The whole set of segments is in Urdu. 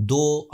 2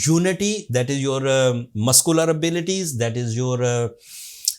unity, that is your muscular abilities, that is your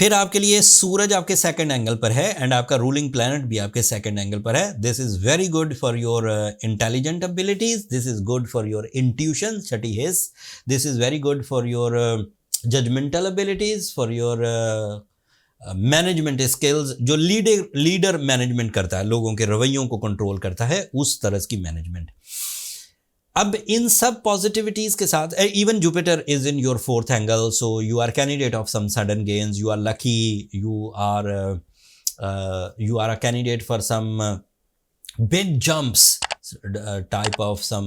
پھر آپ کے لیے سورج آپ کے سیکنڈ اینگل پر ہے اینڈ آپ کا رولنگ پلانٹ بھی آپ کے سیکنڈ اینگل پر ہے. This is very good for your intelligent abilities, this is good for your intuition, چھٹی حص. This is very good for your judgmental abilities, for your management skills. جو لیڈر مینجمنٹ کرتا ہے, لوگوں کے رویوں کو کنٹرول کرتا ہے, اس طرح کی مینجمنٹ. اب ان سب پازیٹیوٹیز کے ساتھ even Jupiter is in your fourth angle, so you are candidate of some sudden gains, you are lucky, you are a candidate for some big jumps type of some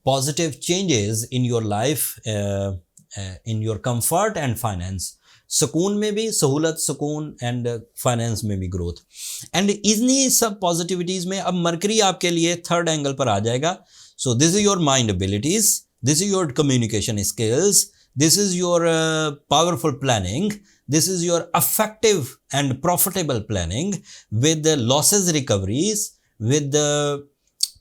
positive changes in your life, in your comfort and finance. سکون میں بھی سہولت, سکون اینڈ فائنینس میں بھی گروتھ. اینڈ انہی سب پازیٹیوٹیز میں اب مرکری آپ کے لیے تھرڈ اینگل پر آ جائے گا. So this is your mind abilities, this is your communication skills, this is your powerful planning, this is your effective and profitable planning with the losses recoveries, with the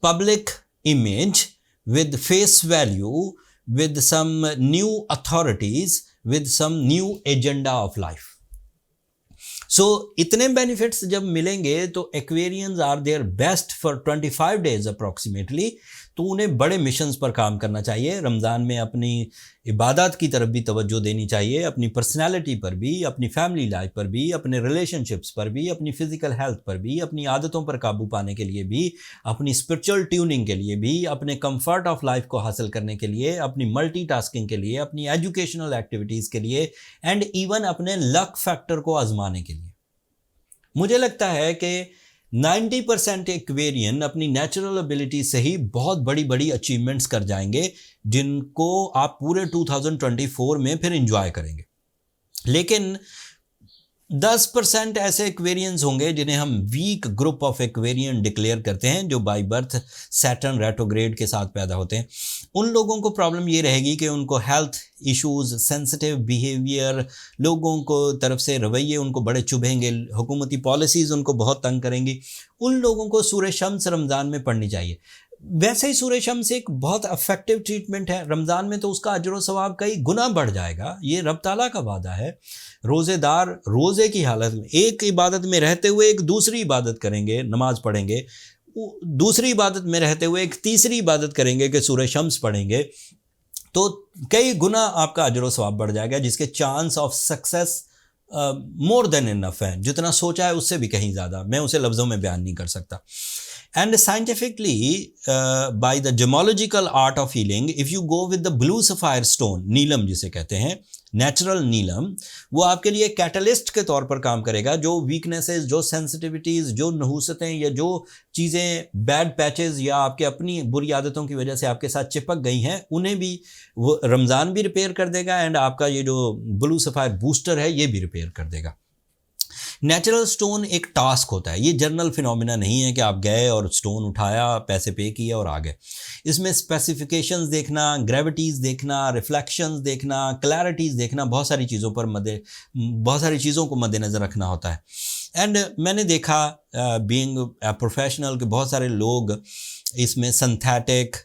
public image, with face value, with some new authorities, with some new agenda of life. سو اتنے بینیفٹس جب ملیں گے تو Aquarians are their best for 25 days approximately. تو انہیں بڑے مشنز پر کام کرنا چاہیے. رمضان میں اپنی عبادات کی طرف بھی توجہ دینی چاہیے, اپنی پرسنالٹی پر بھی, اپنی فیملی لائف پر بھی, اپنے ریلیشن شپس پر بھی, اپنی فزیکل ہیلتھ پر بھی, اپنی عادتوں پر قابو پانے کے لیے بھی, اپنی اسپرچل ٹیوننگ کے لیے بھی, اپنے کمفرٹ آف لائف کو حاصل کرنے کے لیے, اپنی ملٹی ٹاسکنگ کے لیے, اپنی ایجوکیشنل ایکٹیویٹیز کے لیے, اینڈ ایون اپنے لک فیکٹر کو آزمانے کے لیے. مجھے لگتا ہے کہ 90% ایکویرین اپنی نیچرل ابیلٹی سے ہی بہت بڑی بڑی اچیومنٹس کر جائیں گے, جن کو آپ پورے 2024 میں پھر انجوائے کریں گے. لیکن 10% ایسے ایکویرینز ہوں گے جنہیں ہم ویک گروپ آف ایکویرین ڈکلیئر کرتے ہیں, جو بائی برتھ سیٹرن ریٹروگریڈ کے ساتھ پیدا ہوتے ہیں. ان لوگوں کو پرابلم یہ رہے گی کہ ان کو ہیلتھ ایشوز, سینسٹیو بیہیویئر, لوگوں کو طرف سے رویے ان کو بڑے چبھیں گے, حکومتی پالیسیز ان کو بہت تنگ کریں گی. ان لوگوں کو سورہ شمس رمضان میں پڑھنی چاہیے. ویسے ہی سورہ شمس ایک بہت افیکٹو ٹریٹمنٹ ہے. رمضان میں تو اس کا اجر و ثواب کئی گنا بڑھ جائے گا. یہ رب تعالیٰ کا وعدہ ہے. روزے دار روزے کی حالت میں ایک عبادت میں رہتے ہوئے ایک دوسری عبادت کریں گے, نماز پڑھیں گے, دوسری عبادت میں رہتے ہوئے ایک تیسری عبادت کریں گے کہ سورہ شمس پڑھیں گے, تو کئی گنا آپ کا اجر و ثواب بڑھ جائے گا, جس کے چانس آف سکسیس مور دین انف ہیں. جتنا سوچا ہے اس سے بھی کہیں زیادہ, میں اسے لفظوں میں بیان نہیں کر سکتا. And scientifically, by the gemological art of healing, if you go with the blue sapphire stone, نیلم جسے کہتے ہیں, نیچرل نیلم, وہ آپ کے لیے کیٹلسٹ کے طور پر کام کرے گا. جو ویکنیسز, جو سینسٹیوٹیز, جو نحوستیں یا جو چیزیں بیڈ پیچز یا آپ کے اپنی بری عادتوں کی وجہ سے آپ کے ساتھ چپک گئی ہیں, انہیں بھی وہ رمضان بھی ریپیئر کر دے گا, اینڈ آپ کا یہ جو بلو سفائر بوسٹر ہے یہ بھی ریپیئر کر دے گا. نیچرل سٹون ایک ٹاسک ہوتا ہے, یہ جنرل فینومینا نہیں ہے کہ آپ گئے اور سٹون اٹھایا, پیسے پے کیا اور آ گئے. اس میں اسپیسیفیکیشنز دیکھنا, گریویٹیز دیکھنا, ریفلیکشنز دیکھنا, کلیئرٹیز دیکھنا, بہت ساری چیزوں کو مد نظر رکھنا ہوتا ہے. اینڈ میں نے دیکھا بینگ اے پروفیشنل کہ بہت سارے لوگ اس میں سنتھیٹک,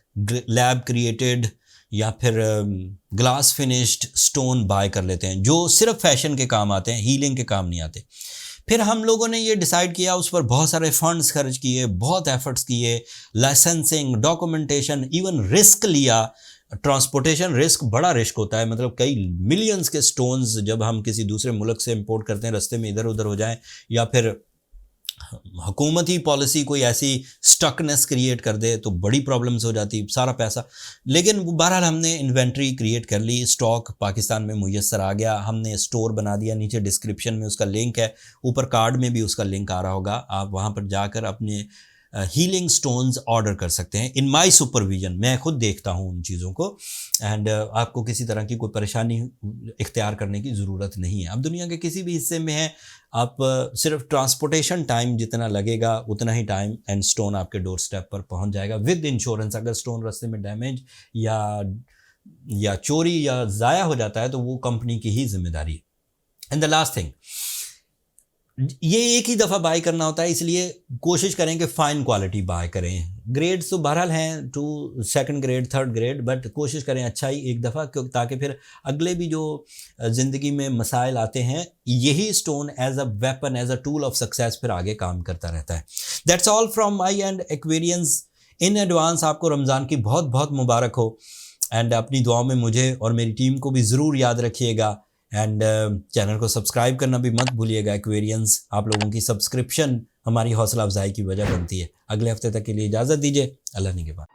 لیب کریٹڈ یا پھر گلاس فنشڈ سٹون بائی کر لیتے ہیں, جو صرف فیشن کے کام آتے ہیں, ہیلنگ کے کام نہیں آتے. پھر ہم لوگوں نے یہ ڈیسائیڈ کیا, اس پر بہت سارے فنڈز خرچ کیے, بہت ایفرٹس کیے, لائسنسنگ, ڈاکومنٹیشن, ایون رسک لیا. ٹرانسپورٹیشن رسک بڑا رسک ہوتا ہے, مطلب کئی ملینز کے سٹونز جب ہم کسی دوسرے ملک سے امپورٹ کرتے ہیں, رستے میں ادھر ادھر ہو جائیں, یا پھر حکومتی پالیسی کوئی ایسی سٹکنیس کریٹ کر دے تو بڑی پرابلمز ہو جاتی, سارا پیسہ. لیکن بہرحال ہم نے انوینٹری کریٹ کر لی, اسٹاک پاکستان میں میسر آ گیا, ہم نے اسٹور بنا دیا. نیچے ڈسکرپشن میں اس کا لنک ہے, اوپر کارڈ میں بھی اس کا لنک آ رہا ہوگا, آپ وہاں پر جا کر اپنے ہیلنگ سٹونز آرڈر کر سکتے ہیں. ان مائی سپرویژن, میں خود دیکھتا ہوں ان چیزوں کو, اینڈ آپ کو کسی طرح کی کوئی پریشانی اختیار کرنے کی ضرورت نہیں ہے. اب دنیا کے کسی بھی حصے میں ہیں, آپ صرف ٹرانسپورٹیشن ٹائم جتنا لگے گا اتنا ہی ٹائم اینڈ سٹون آپ کے ڈور سٹیپ پر پہنچ جائے گا ود انشورنس. اگر سٹون رستے میں ڈیمیج یا چوری یا ضائع ہو جاتا ہے تو وہ کمپنی کی ہی ذمہ داری ہے. اینڈ دا لاسٹ تھنگ, یہ ایک ہی دفعہ بائی کرنا ہوتا ہے، اس لیے کوشش کریں کہ فائن کوالٹی بائی کریں. گریڈس تو بہرحال ہیں 2 second grade 3rd grade, but کوشش کریں اچھا ہی ایک دفعہ، تاکہ پھر اگلے بھی جو زندگی میں مسائل آتے ہیں یہی stone as a weapon, as a tool of success پھر آگے کام کرتا رہتا ہے. That's all from my end Aquarians. In advance آپ کو رمضان کی بہت بہت مبارک ہو، اینڈ اپنی دعاؤں میں مجھے اور میری ٹیم کو بھی ضرور یاد رکھیے گا. اینڈ چینل کو سبسکرائب کرنا بھی مت بھولیے گا. ایکویرینس آپ لوگوں کی سبسکرپشن ہماری حوصلہ افزائی کی وجہ بنتی ہے. اگلے ہفتے تک کے لیے اجازت دیجیے. اللہ نگہبان.